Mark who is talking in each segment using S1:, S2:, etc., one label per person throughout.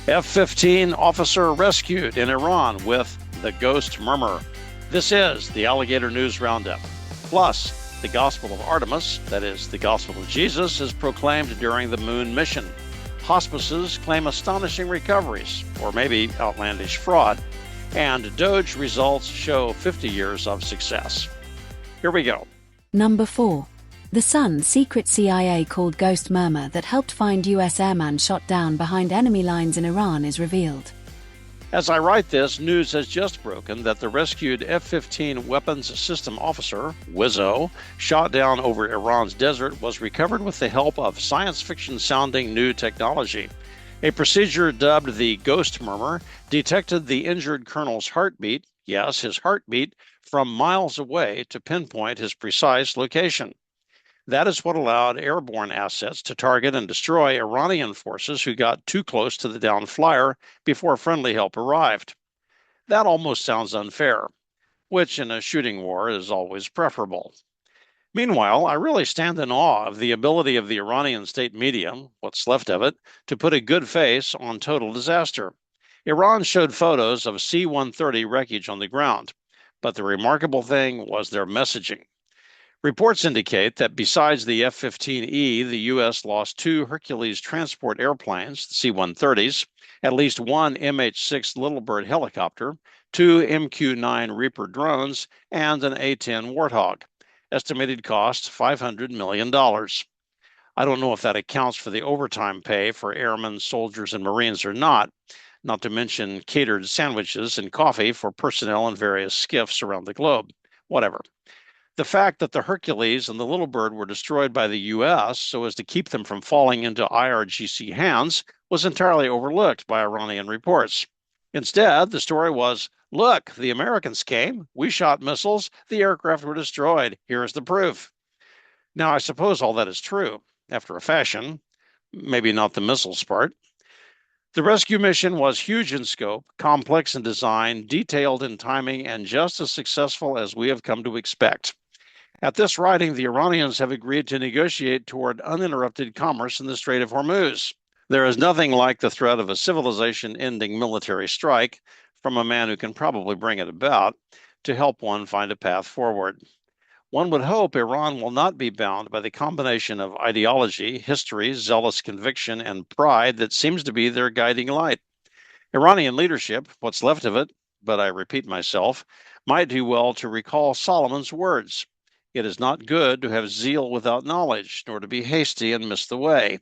S1: F-15 officer rescued in Iran with the ghost Murmur. This is the Alligator News Roundup. Plus, the Gospel of Artemis, that is, the Gospel of Jesus, is proclaimed during the moon mission. Hospices claim astonishing recoveries, or maybe outlandish fraud. And DOGE results show 50 years of success. Here we go.
S2: Number 4. The Sun's secret CIA called Ghost Murmur that helped find U.S. airman shot down behind enemy lines in Iran is revealed.
S1: As I write this, news has just broken that the rescued F-15 weapons system officer, Wizzo, shot down over Iran's desert, was recovered with the help of science fiction-sounding new technology. A procedure dubbed the Ghost Murmur detected the injured colonel's heartbeat, yes, his heartbeat, from miles away to pinpoint his precise location. That is what allowed airborne assets to target and destroy Iranian forces who got too close to the downed flyer before friendly help arrived. That almost sounds unfair, which in a shooting war is always preferable. Meanwhile, I really stand in awe of the ability of the Iranian state media, what's left of it, to put a good face on total disaster. Iran showed photos of C-130 wreckage on the ground, but the remarkable thing was their messaging. Reports indicate that besides the F-15E, the U.S. lost 2 Hercules transport airplanes, the C-130s, at least 1 MH-6 Little Bird helicopter, 2 MQ-9 Reaper drones, and an A-10 Warthog. Estimated cost $500 million. I don't know if that accounts for the overtime pay for airmen, soldiers, and Marines or not to mention catered sandwiches and coffee for personnel in various skiffs around the globe. Whatever. The fact that the Hercules and the Little Bird were destroyed by the U.S. so as to keep them from falling into IRGC hands was entirely overlooked by Iranian reports. Instead, the story was, look, the Americans came, we shot missiles, the aircraft were destroyed, here's the proof. Now, I suppose all that is true, after a fashion, maybe not the missiles part. The rescue mission was huge in scope, complex in design, detailed in timing, and just as successful as we have come to expect. At this writing, the Iranians have agreed to negotiate toward uninterrupted commerce in the Strait of Hormuz. There is nothing like the threat of a civilization-ending military strike from a man who can probably bring it about to help one find a path forward. One would hope Iran will not be bound by the combination of ideology, history, zealous conviction, and pride that seems to be their guiding light. Iranian leadership, what's left of it, but I repeat myself, might do well to recall Solomon's words. It is not good to have zeal without knowledge, nor to be hasty and miss the way.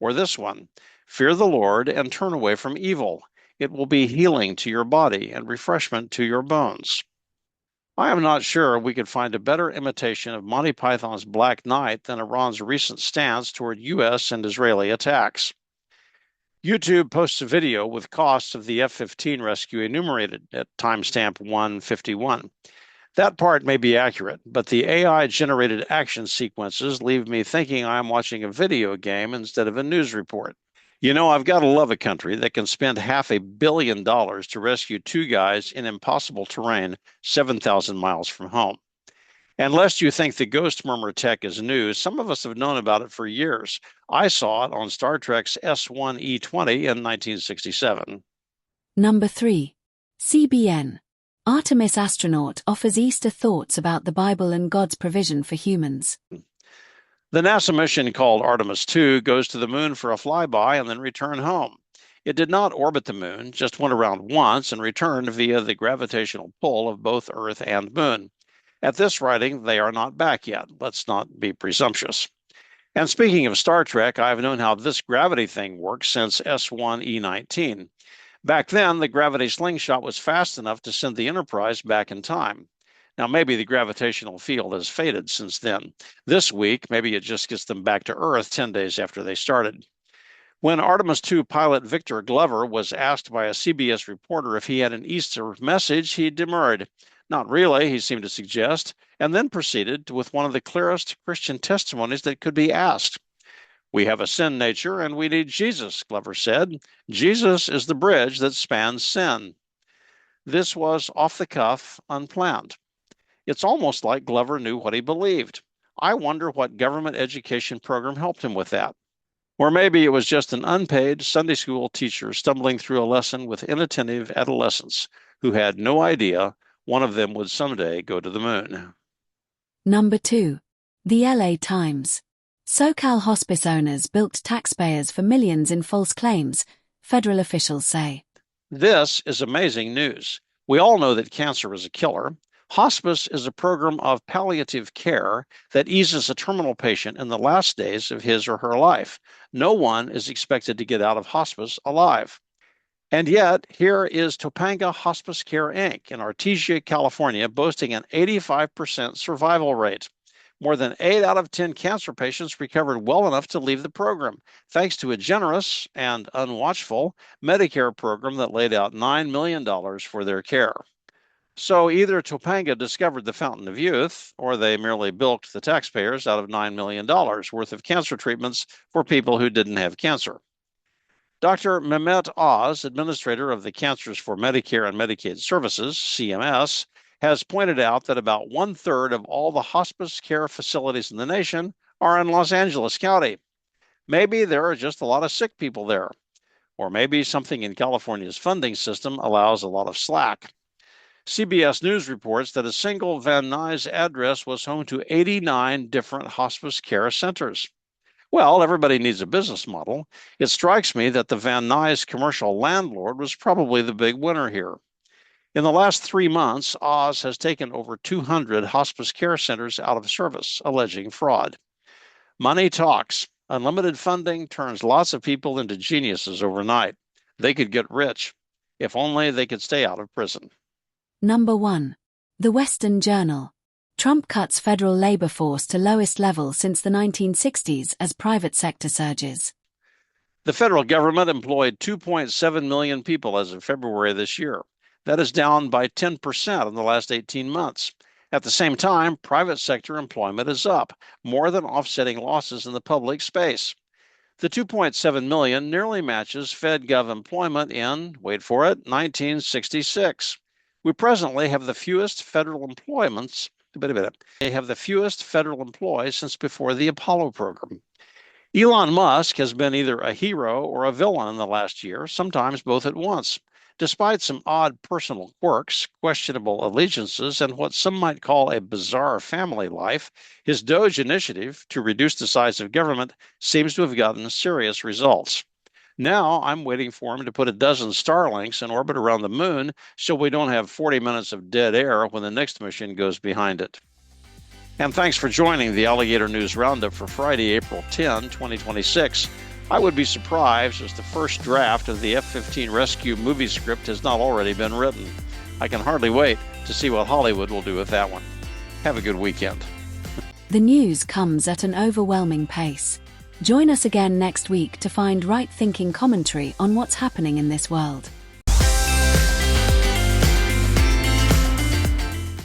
S1: Or this one, fear the Lord and turn away from evil. It will be healing to your body and refreshment to your bones. I am not sure we could find a better imitation of Monty Python's Black Knight than Iran's recent stance toward U.S. and Israeli attacks. YouTube posts a video with costs of the F-15 rescue enumerated at timestamp 151. That part may be accurate, but the AI-generated action sequences leave me thinking I'm watching a video game instead of a news report. You know, I've got to love a country that can spend $500 million to rescue 2 guys in impossible terrain 7,000 miles from home. And lest you think the Ghost Murmur tech is new, some of us have known about it for years. I saw it on Star Trek's S-1E20 in 1967.
S2: Number 3. CBN. Artemis astronaut offers Easter thoughts about the Bible and God's provision for humans.
S1: The NASA mission called Artemis 2 goes to the moon for a flyby and then return home. It did not orbit the moon, just went around once and returned via the gravitational pull of both Earth and moon. At this writing, they are not back yet. Let's not be presumptuous. And speaking of Star Trek, I've known how this gravity thing works since S-1E19. Back then, the gravity slingshot was fast enough to send the Enterprise back in time. Now, maybe the gravitational field has faded since then. This week, maybe it just gets them back to Earth 10 days after they started. When Artemis 2 pilot Victor Glover was asked by a CBS reporter if he had an Easter message, he demurred. Not really, he seemed to suggest, and then proceeded with one of the clearest Christian testimonies that could be asked. We have a sin nature and we need Jesus, Glover said. Jesus is the bridge that spans sin. This was off the cuff, unplanned. It's almost like Glover knew what he believed. I wonder what government education program helped him with that. Or maybe it was just an unpaid Sunday school teacher stumbling through a lesson with inattentive adolescents who had no idea one of them would someday go to the moon.
S2: Number 2. The LA Times. SoCal hospice owners bilked taxpayers for millions in false claims, federal officials say.
S1: This is amazing news. We all know that cancer is a killer. Hospice is a program of palliative care that eases a terminal patient in the last days of his or her life. No one is expected to get out of hospice alive. And yet, here is Topanga Hospice Care, Inc. in Artesia, California, boasting an 85% survival rate. More than 8 out of 10 cancer patients recovered well enough to leave the program, thanks to a generous and unwatchful Medicare program that laid out $9 million for their care. So either Topanga discovered the fountain of youth, or they merely bilked the taxpayers out of $9 million worth of cancer treatments for people who didn't have cancer. Dr. Mehmet Oz, administrator of the Cancers for Medicare and Medicaid Services, CMS, has pointed out that about 1/3 of all the hospice care facilities in the nation are in Los Angeles County. Maybe there are just a lot of sick people there, or maybe something in California's funding system allows a lot of slack. CBS News reports that a single Van Nuys address was home to 89 different hospice care centers. Well, everybody needs a business model. It strikes me that the Van Nuys commercial landlord was probably the big winner here. In the last 3 months, Oz has taken over 200 hospice care centers out of service, alleging fraud. Money talks. Unlimited funding turns lots of people into geniuses overnight. They could get rich, if only they could stay out of prison.
S2: Number 1. The Western Journal. Trump cuts federal labor force to lowest level since the 1960s as private sector surges.
S1: The federal government employed 2.7 million people as of February this year. That is down by 10% in the last 18 months. At the same time, private sector employment is up, more than offsetting losses in the public space. The 2.7 million nearly matches FedGov employment in, wait for it, 1966. We presently have the fewest federal employees since before the Apollo program. Elon Musk has been either a hero or a villain in the last year, sometimes both at once. Despite some odd personal quirks, questionable allegiances, and what some might call a bizarre family life, his DOGE initiative to reduce the size of government seems to have gotten serious results. Now I'm waiting for him to put a dozen Starlinks in orbit around the moon so we don't have 40 minutes of dead air when the next mission goes behind it. And thanks for joining the Alligator News Roundup for Friday, April 10, 2026. I would be surprised if the first draft of the F-15 rescue movie script has not already been written. I can hardly wait to see what Hollywood will do with that one. Have a good weekend.
S2: The news comes at an overwhelming pace. Join us again next week to find right-thinking commentary on what's happening in this world.